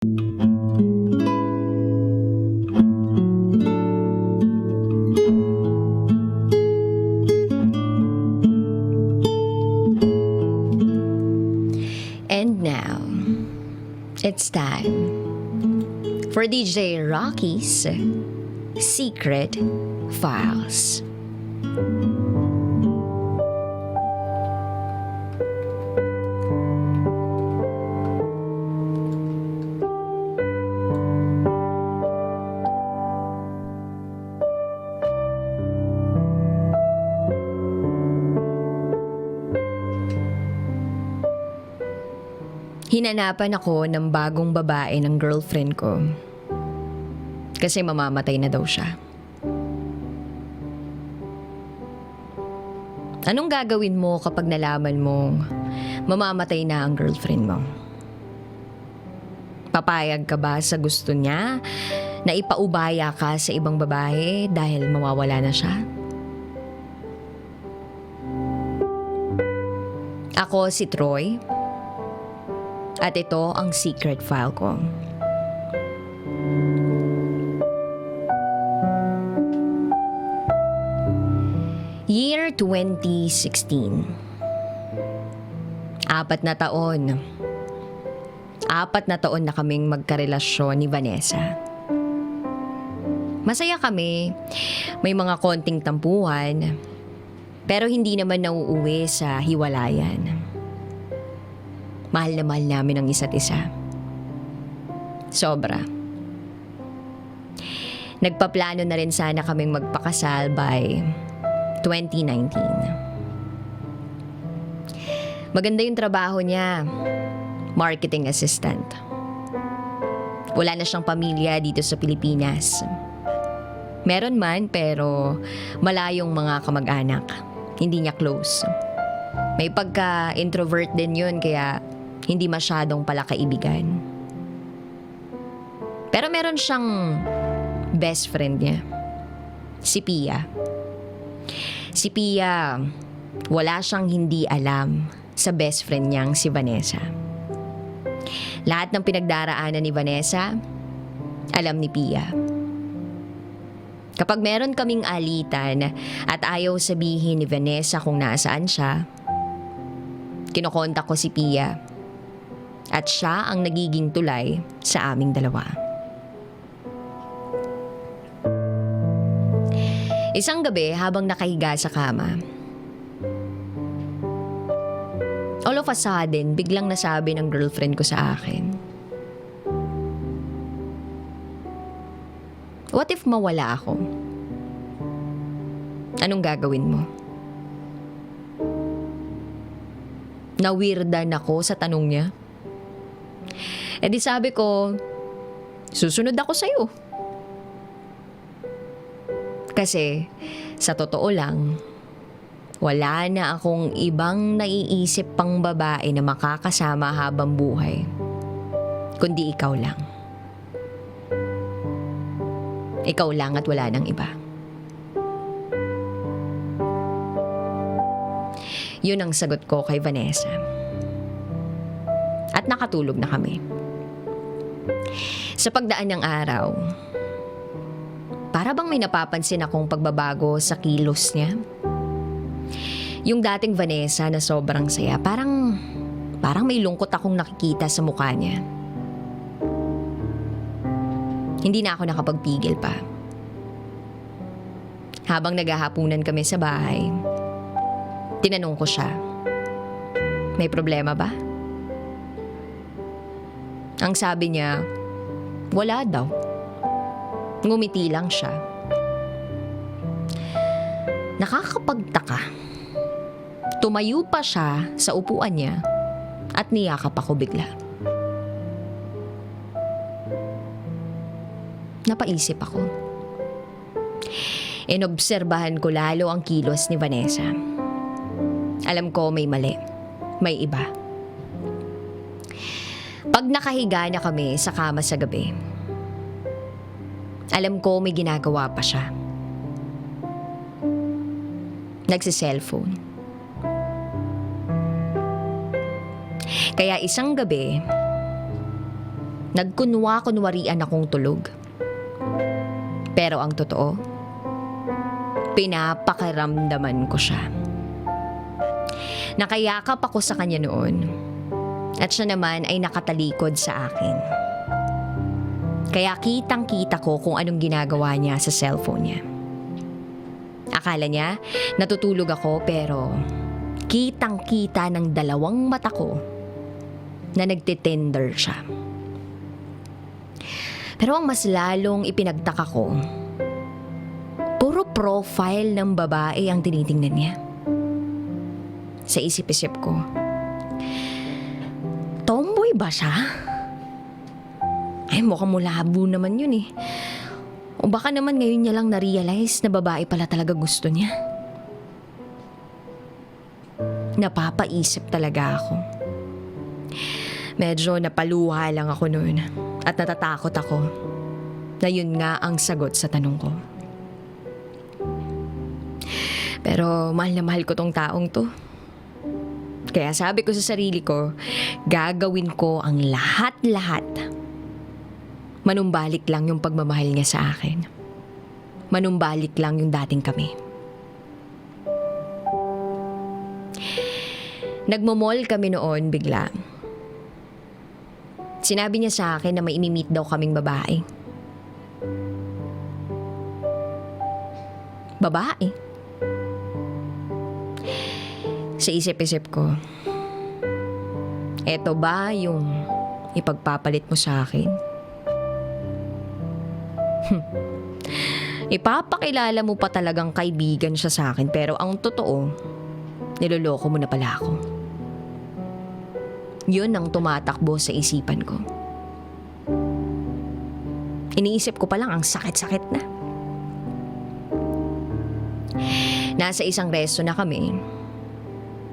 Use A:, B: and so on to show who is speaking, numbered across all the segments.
A: And now, it's time for DJ Rocky's Secret Files. Hinanapan ako ng bagong babae ng girlfriend ko kasi mamamatay na daw siya. Anong gagawin mo kapag nalaman mong mamamatay na ang girlfriend mo? Papayag ka ba sa gusto niya na ipaubaya ka sa ibang babae dahil mawawala na siya? Ako si Troy. At ito ang secret file ko. Year 2016. 4 na taon. 4 na taon na kaming magkarelasyon ni Vanessa. Masaya kami. May mga konting tampuhan. Pero hindi naman nauuwi sa hiwalayan. Mahal na mahal namin ang isa't isa. Sobra. Nagpaplano na rin sana kaming magpakasal by 2019. Maganda yung trabaho niya. Marketing assistant. Wala na siyang pamilya dito sa Pilipinas. Meron man pero malayong mga kamag-anak. Hindi niya close. May pagka-introvert din yun kaya hindi masyadong palakaibigan. Pero meron siyang best friend niya. Si Pia. Si Pia, wala siyang hindi alam sa best friend niyang si Vanessa. Lahat ng pinagdaraanan ni Vanessa, alam ni Pia. Kapag meron kaming alitan at ayaw sabihin ni Vanessa kung nasaan siya, kinokontak ko si Pia. At siya ang nagiging tulay sa aming dalawa. Isang gabi habang nakahiga sa kama, all of a sudden, biglang nasabi ng girlfriend ko sa akin, "What if mawala ako? Anong gagawin mo?" Nawirdan ako sa tanong niya. E di sabi ko, susunod ako sa'yo. Kasi, sa totoo lang, wala na akong ibang naiisip pang babae na makakasama habang buhay, kundi ikaw lang. Ikaw lang at wala nang iba. Yun ang sagot ko kay Vanessa. At nakatulog na kami. Sa pagdaan ng araw, para bang may napapansin akong pagbabago sa kilos niya? Yung dating Vanessa na sobrang saya, parang may lungkot akong nakikita sa mukha niya. Hindi na ako nakapagpigil pa. Habang naghahapunan kami sa bahay, tinanong ko siya, "May problema ba?" Ang sabi niya, wala daw. Ngumiti lang siya. Nakakapagtaka. Tumayo pa siya sa upuan niya at niyakap ako bigla. Napaisip ako. Inobserbahan ko lalo ang kilos ni Vanessa. Alam ko may mali. May iba. Pag nakahiga na kami sa kama sa gabi, alam ko may ginagawa pa siya. Nagsi-cellphone. Kaya isang gabi, Nagkunwa-kunwarian akong tulog. Pero ang totoo, pinapakiramdaman ko siya. Nakayakap ako sa kanya noon at siya naman ay nakatalikod sa akin. Kaya kitang-kita ko kung anong ginagawa niya sa cellphone niya. Akala niya natutulog ako pero kitang-kita ng dalawang mata ko na nagtitender siya. Pero ang mas lalong ipinagtaka ko, puro profile ng babae ang tinitingnan niya. Sa isip-isip ko, tomboy ba siya? Ay, mukhang mulabo naman yun eh. O baka naman ngayon niya lang na-realize na babae pala talaga gusto niya. Napapaisip talaga ako. Medyo napaluha lang ako noon at natatakot ako na yun nga ang sagot sa tanong ko. Pero mahal na mahal ko tong taong to. Kaya sabi ko sa sarili ko, gagawin ko ang lahat-lahat. Manumbalik lang yung pagmamahal niya sa akin. Manumbalik lang yung dating kami. Nagmo-mall kami noon bigla. Sinabi niya sa akin na may imi-meet daw kaming babae. Babae? Sa isip-isip ko, eto ba yung ipagpapalit mo sa akin? Ipapakilala mo pa talagang kaibigan siya sa akin pero ang totoo, niloloko mo na pala ako. Yun ang tumatakbo sa isipan ko. Iniisip ko pa lang ang sakit-sakit na. Nasa isang resto na kami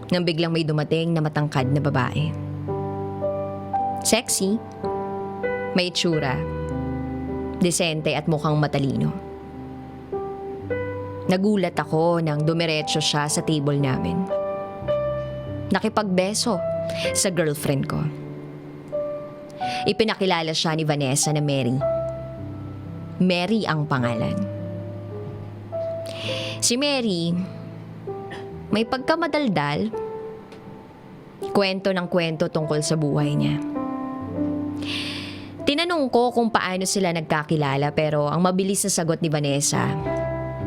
A: nang biglang may dumating na matangkad na babae. Sexy, may itsura, desente at mukhang matalino. Nagulat ako nang dumiretso siya sa table namin. Nakipagbeso sa girlfriend ko. Ipinakilala siya ni Vanessa na Mary. Mary ang pangalan. Si Mary, may pagkamadaldal, kwento ng kwento tungkol sa buhay niya. Tinanong ko kung paano sila nagkakilala pero ang mabilis na sagot ni Vanessa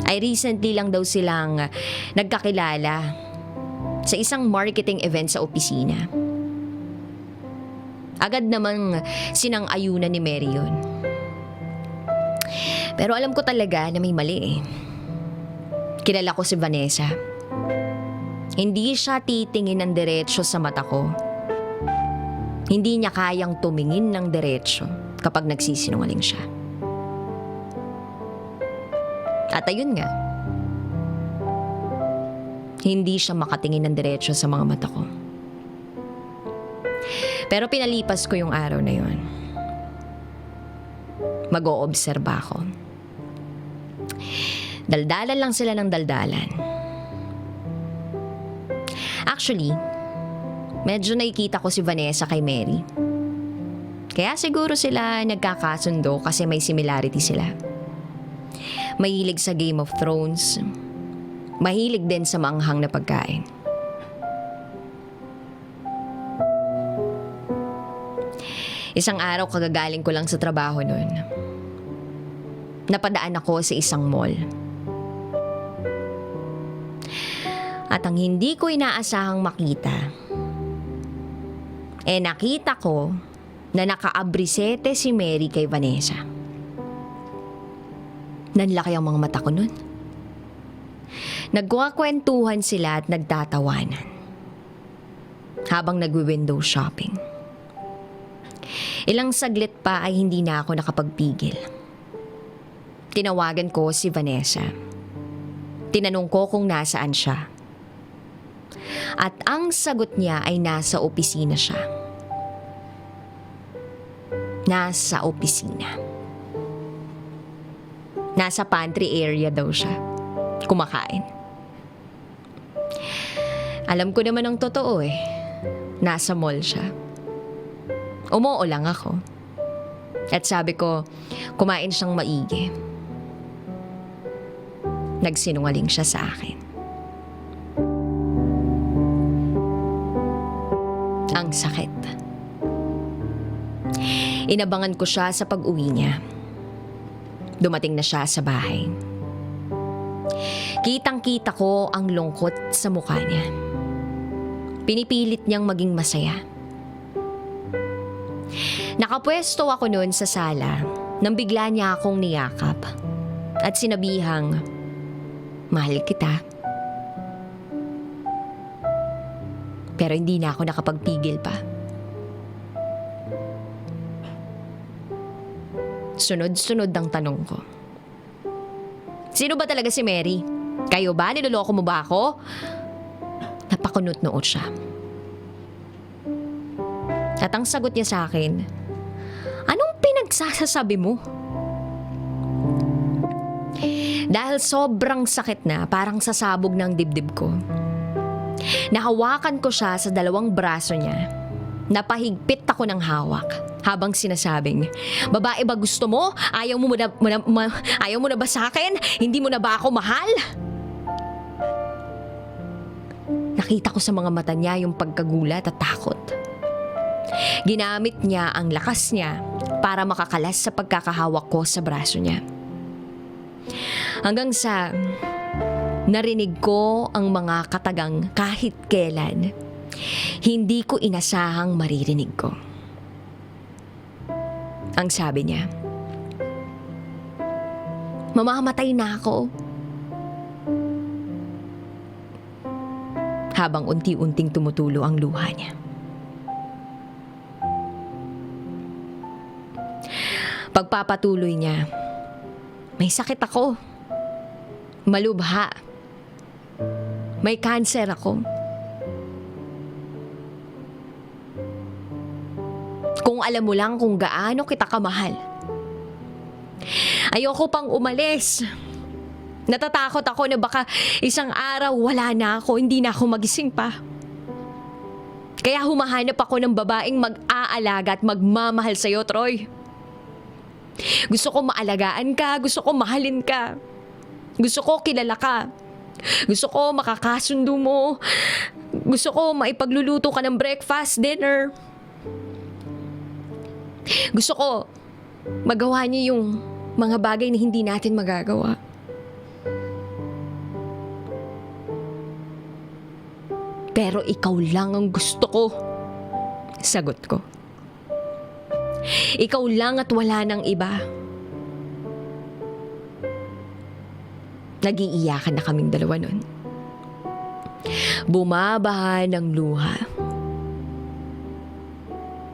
A: ay recently lang daw silang nagkakilala sa isang marketing event sa opisina. Agad namang sinang-ayunan ni Mary yun. Pero alam ko talaga na may mali eh. Kilala ko si Vanessa. Hindi siya titingin ng diretsyo sa mata ko. Hindi niya kayang tumingin ng diretsyo kapag nagsisinungaling siya. At ayun nga, hindi siya makatingin ng diretsyo sa mga mata ko. Pero pinalipas ko yung araw na yun. Mag-oobserba ako. Daldalan lang sila ng daldalan. Actually, medyo nakikita ko si Vanessa kay Mary. Kaya siguro sila nagkakasundo kasi may similarity sila. Mahilig sa Game of Thrones. Mahilig din sa maanghang na pagkain. Isang araw kagagaling ko lang sa trabaho nun. Napadaan ako sa isang mall. At ang hindi ko inaasahang makita, nakita ko na nakaabrisete si Mary kay Vanessa. Nanlaki ang mga mata ko nun. Nagkukwentuhan sila at nagtatawanan habang nagwi-window shopping. Ilang saglit pa ay hindi na ako nakapagpigil. Tinawagan ko si Vanessa. Tinanong ko kung nasaan siya. At ang sagot niya ay nasa opisina siya. Nasa opisina. Nasa pantry area daw siya. Kumakain. Alam ko naman ang totoo eh. Nasa mall siya. Umuo lang ako. At sabi ko, kumain siyang maigi. Nagsinungaling siya sa akin. Ang sakit. Inabangan ko siya sa pag-uwi niya. Dumating na siya sa bahay. Kitang-kita ko ang lungkot sa mukha niya. Pinipilit niyang maging masaya. Nakapwesto ako noon sa sala nang bigla niya akong niyakap at sinabihang, "Mahal kita." Pero hindi na ako nakapagpigil pa. Sunod-sunod ang tanong ko. Sino ba talaga si Mary? Kayo ba? Niloloko mo ba ako? Napakunot-noot siya. At ang sagot niya sa akin, anong pinagsasasabi mo? Dahil sobrang sakit na, parang sasabog ng dibdib ko. Nahawakan ko siya sa dalawang braso niya. Napahigpit ako ng hawak habang sinasabing, "Babae ba gusto mo? Ayaw mo na ba sa akin? Hindi mo na ba ako mahal?" Nakita ko sa mga mata niya yung pagkagulat at takot. Ginamit niya ang lakas niya para makakalas sa pagkakahawak ko sa braso niya. Hanggang sa narinig ko ang mga katagang kahit kailan hindi ko inasahang maririnig ko. Ang sabi niya, "Mamamatay na ako." Habang unti-unting tumutulo ang luha niya. Pagpapatuloy niya, "May sakit ako. Malubha. May cancer ako. Kung alam mo lang kung gaano kita kamahal. Ayoko pang umalis. Natatakot ako na baka isang araw wala na ako, hindi na ako magising pa. Kaya humahanap ako ng babaeng mag-aalaga at magmamahal sa'yo, Troy. Gusto ko maalagaan ka, gusto ko mahalin ka. Gusto ko kilala ka. Gusto ko makakasundo mo. Gusto ko maipagluluto ka ng breakfast, dinner. Gusto ko magawa niyo yung mga bagay na hindi natin magagawa. Pero ikaw lang ang gusto ko." Sagot ko. "Ikaw lang at wala nang iba." Nag-iiyakan na kaming dalawa nun. Bumabaha ng luha.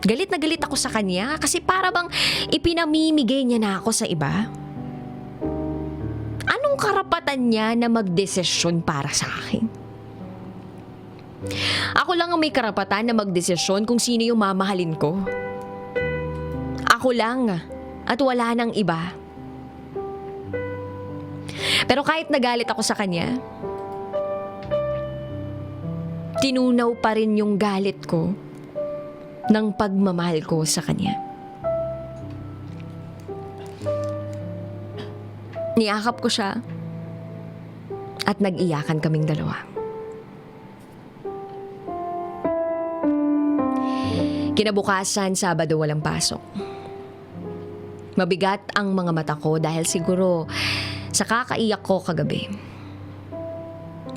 A: Galit na galit ako sa kanya kasi para bang ipinamimigay niya na ako sa iba. Anong karapatan niya na magdesisyon para sa akin? Ako lang ang may karapatan na magdesisyon kung sino yung mamahalin ko. Ako lang at wala nang iba. Pero kahit nagalit ako sa kanya, tinunaw pa rin yung galit ko ng pagmamahal ko sa kanya. Niyakap ko siya at nag-iyakan kaming dalawa. Kinabukasan, Sabado, walang pasok. Mabigat ang mga mata ko dahil siguro sa kakaiyak ko kagabi.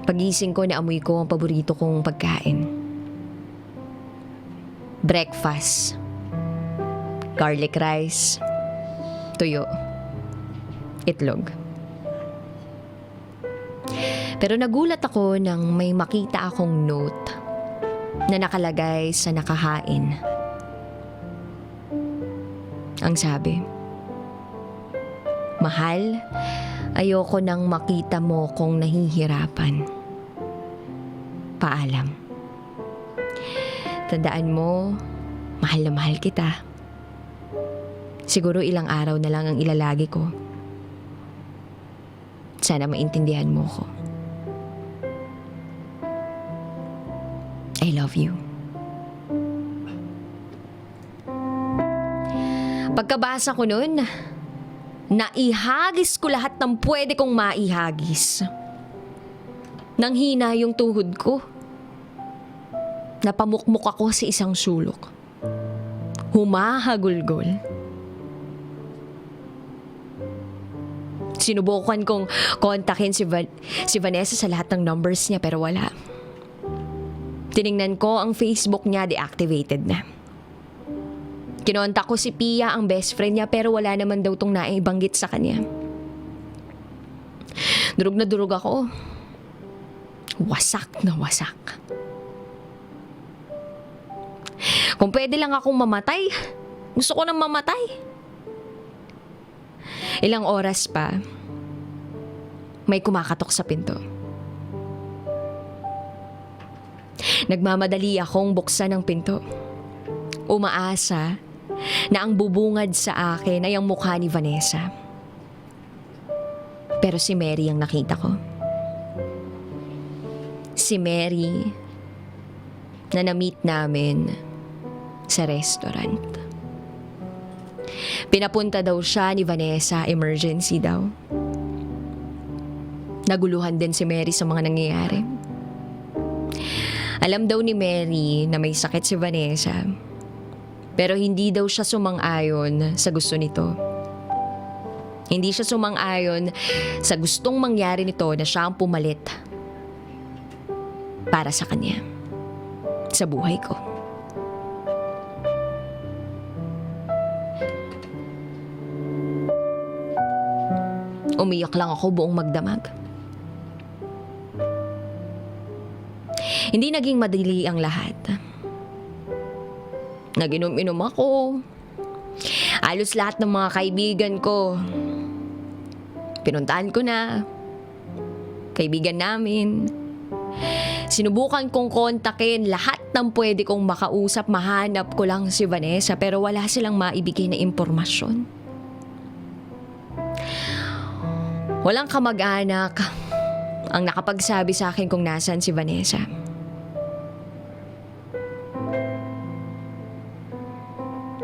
A: Pagising ko, naamoy ko ang paborito kong pagkain. Breakfast. Garlic rice. Tuyo. Itlog. Pero nagulat ako nang may makita akong note na nakalagay sa nakahain. Ang sabi, "Mahal, ayoko nang makita mo kung nahihirapan. Paalam. Tandaan mo, mahal na mahal kita. Siguro ilang araw na lang ang ilalagi ko. Sana maintindihan mo ko. I love you." Pagkabasa ko nun, naihagis ko lahat ng pwede kong maihagis. Nanghina yung tuhod ko. Napamukmuk ako sa isang sulok. Humahagulgol. Sinubukan kong kontakin si Vanessa sa lahat ng numbers niya pero wala. Tiningnan ko ang Facebook niya, deactivated na. Kinontak ko si Pia, ang best friend niya, pero wala naman daw tong naibanggit sa kanya. Durog na durog ako. Wasak na wasak. Kung pwede lang akong mamatay, gusto ko nang mamatay. Ilang oras pa, may kumakatok sa pinto. Nagmamadali akong buksan ang pinto. Umaasa na ang bubungad sa akin ay ang mukha ni Vanessa. Pero si Mary ang nakita ko. Si Mary na na-meet namin sa restaurant. Pinapunta daw siya ni Vanessa, emergency daw. Naguluhan din si Mary sa mga nangyayari. Alam daw ni Mary na may sakit si Vanessa, pero hindi daw siya sumang-ayon sa gusto nito. Hindi siya sumang-ayon sa gustong mangyari nito na siya ang pumalit para sa kanya, sa buhay ko. Umiyak lang ako buong magdamag. Hindi naging madali ang lahat. Nag-inom-inom ako. Halos lahat ng mga kaibigan ko, pinuntahan ko na. Kaibigan namin. Sinubukan kong kontakin lahat ng pwede kong makausap. Mahanap ko lang si Vanessa pero wala silang maibigay na impormasyon. Walang kamag-anak ang nakapagsabi sa akin kung nasaan si Vanessa.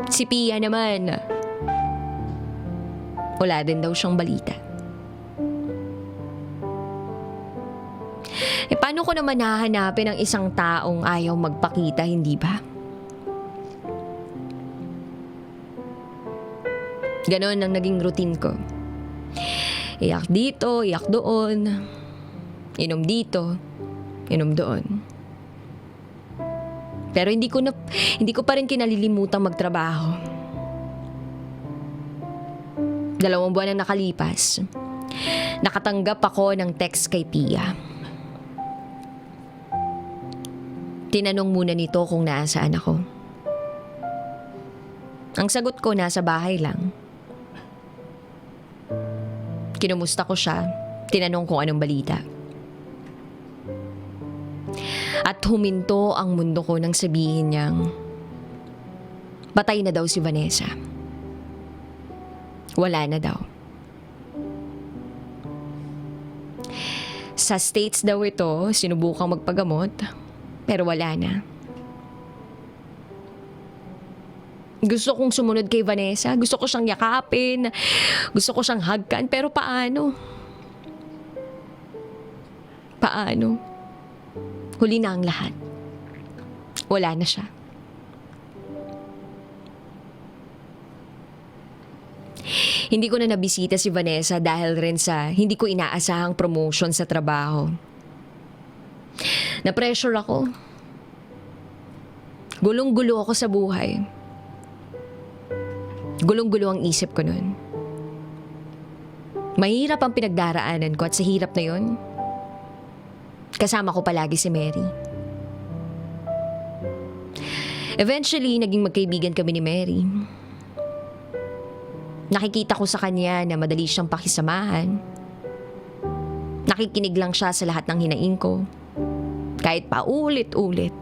A: Si Pia naman, wala din daw siyang balita. Paano ko naman hahanapin ang isang taong ayaw magpakita, hindi ba? Ganon ang naging routine ko. Iyak dito, iyak doon. Inom dito, inom doon. Pero hindi ko pa rin kinalilimutang magtrabaho. 2 buwan na nakalipas, nakatanggap ako ng text kay Pia. Tinanong muna nito kung nasaan ako. Ang sagot ko, nasa bahay lang. Kinumusta ko siya, tinanong kung anong balita. At huminto ang mundo ko nang sabihin niyang patay na daw si Vanessa. Wala na daw. Sa States daw ito, sinubukang magpagamot, pero wala na. Gusto kong sumunod kay Vanessa. Gusto ko siyang yakapin. Gusto ko siyang hagkan. Pero paano? Paano? Huli na ang lahat. Wala na siya. Hindi ko na nabisita si Vanessa dahil rin sa hindi ko inaasahang promotion sa trabaho. Na-pressure ako. Gulong-gulo ako sa buhay. Gulong-gulo ang isip ko nun. Mahirap ang pinagdaraanan ko at sa hirap na yun, kasama ko palagi si Mary. Eventually, naging magkaibigan kami ni Mary. Nakikita ko sa kanya na madali siyang pakisamahan. Nakikinig lang siya sa lahat ng hinaing ko. Kahit paulit-ulit.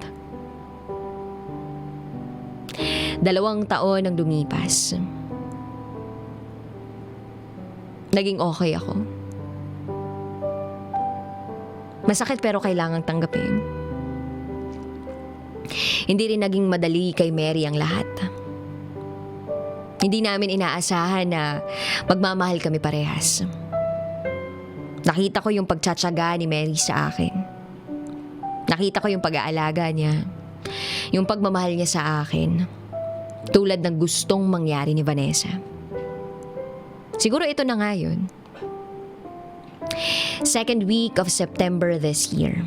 A: 2 taon ang lumipas. Naging okay ako. Masakit pero kailangang tanggapin. Hindi rin naging madali kay Mary ang lahat. Hindi namin inaasahan na magmamahal kami parehas. Nakita ko yung pagtsatsaga ni Mary sa akin. Nakita ko yung pag-aalaga niya. Yung pagmamahal niya sa akin. Tulad ng gustong mangyari ni Vanessa. Siguro ito na nga yun. Second week of September this year,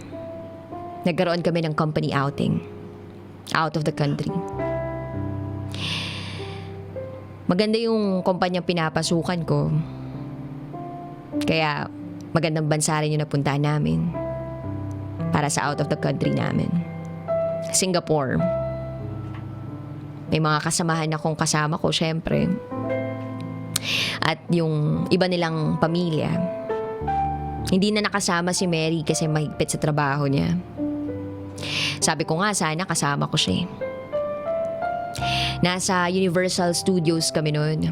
A: nagkaroon kami ng company outing. Out of the country. Maganda yung kumpanyang pinapasukan ko. Kaya magandang bansa rin yung napuntahan namin. Para sa out of the country namin. Singapore. May mga kasamahan akong kasama ko, syempre. At yung iba nilang pamilya. Hindi na nakasama si Mary kasi mahigpit sa trabaho niya. Sabi ko nga, sana kasama ko siya. Nasa Universal Studios kami noon.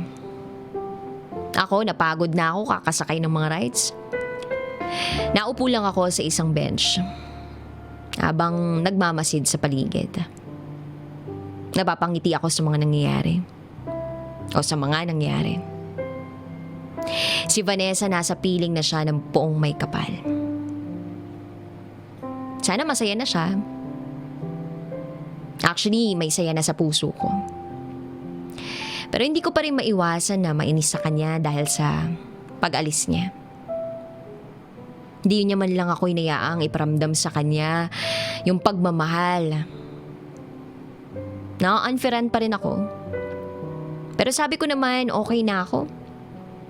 A: Ako, napagod na ako kakasakay ng mga rides. Naupo lang ako sa isang bench habang nagmamasid sa paligid. Napapangiti ako sa mga nangyayari. O sa mga nangyari. Si Vanessa nasa piling na siya ng poong may kapal. Sana masaya na siya. Actually, may saya na sa puso ko. Pero hindi ko pa rin maiwasan na mainis sa kanya dahil sa pag-alis niya. Hindi niya man lang ako inayaang iparamdam sa kanya yung pagmamahal. Na-unfairan pa rin ako. Pero sabi ko naman, okay na ako.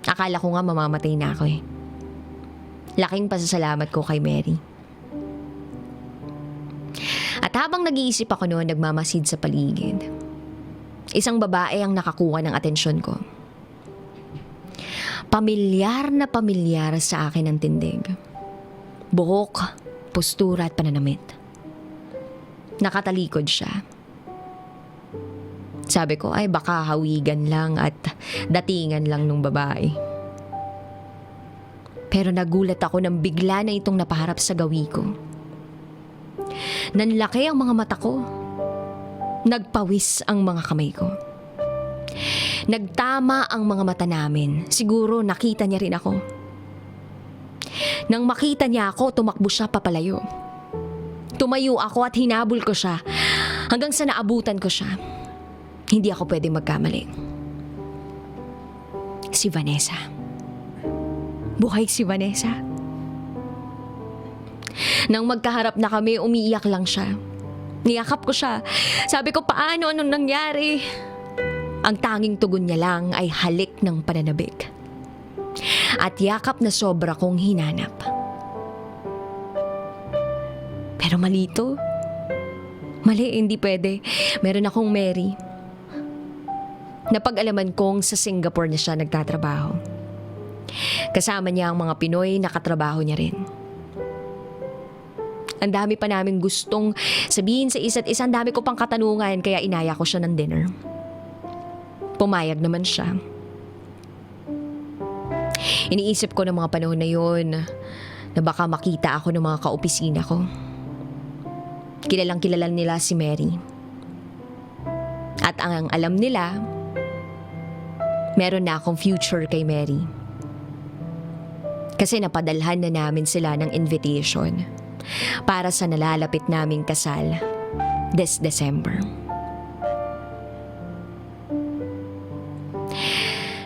A: Akala ko nga mamamatay na ako eh. Laking pasasalamat ko kay Mary. At habang nag-iisip ako noon, nagmamasid sa paligid. Isang babae ang nakakuha ng atensyon ko. Pamilyar na pamilyar sa akin ang tindig. Buhok, postura at pananamit. Nakatalikod siya. Sabi ko, ay baka hawigan lang at datingan lang nung babae. Pero nagulat ako nang bigla na itong napaharap sa gawi ko. Nanlaki ang mga mata ko. Nagpawis ang mga kamay ko. Nagtama ang mga mata namin. Siguro nakita niya rin ako. Nang makita niya ako, tumakbo siya papalayo. Tumayo ako at hinabol ko siya hanggang sa naabutan ko siya. Hindi ako pwedeng magkamali. Si Vanessa. Buhay si Vanessa. Nang magkaharap na kami, umiiyak lang siya. Niyakap ko siya. Sabi ko, paano? Anong nangyari? Ang tanging tugon niya lang ay halik ng pananabik. At yakap na sobra kong hinanap. Pero mali to. Mali, hindi pwede. Meron akong Mary. Napag-alaman kong sa Singapore na siya nagtatrabaho. Kasama niya ang mga Pinoy na katrabaho niya rin. Ang dami pa namin gustong sabihin sa isa't isa. Ang dami ko pang katanungan kaya inaya ko siya ng dinner. Pumayag naman siya. Iniisip ko ng mga panahon na yun na baka makita ako ng mga kaopisina ko. Kilalang kilala nila si Mary. At ang alam nila, meron na akong future kay Mary. Kasi napadalhan na namin sila ng invitation para sa nalalapit naming kasal this December.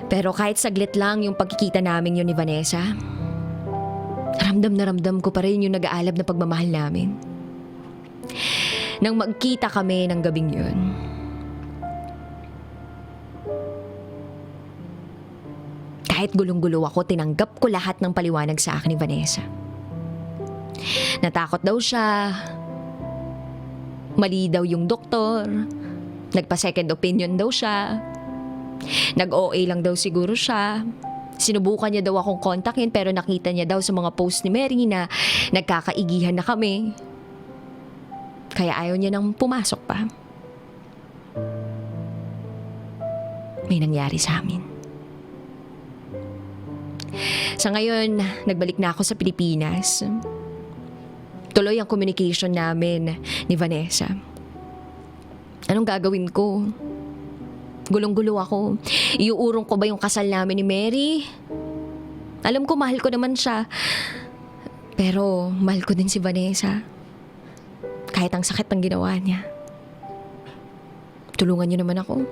A: Pero kahit saglit lang yung pagkikita namin yun ni Vanessa, ramdam na ramdam ko pa rin yung nag-aalab na pagmamahal namin. Nang magkita kami ng gabing yun, kahit gulong-gulo ako, tinanggap ko lahat ng paliwanag sa akin ni Vanessa. Natakot daw siya. Mali daw yung doktor. Nagpa-second opinion daw siya. Nag-OA lang daw siguro siya. Sinubukan niya daw akong kontakin pero nakita niya daw sa mga post ni Mary na nagkakaigihan na kami. Kaya ayaw niya nang pumasok pa. May nangyari sa amin. Sa ngayon, nagbalik na ako sa Pilipinas. Tuloy ang communication namin ni Vanessa. Anong gagawin ko? Gulong-gulo ako. Iuurong ko ba yung kasal namin ni Mary? Alam ko mahal ko naman siya. Pero mahal ko din si Vanessa. Kahit ang sakit ng ginawa niya. Tulungan niyo naman ako.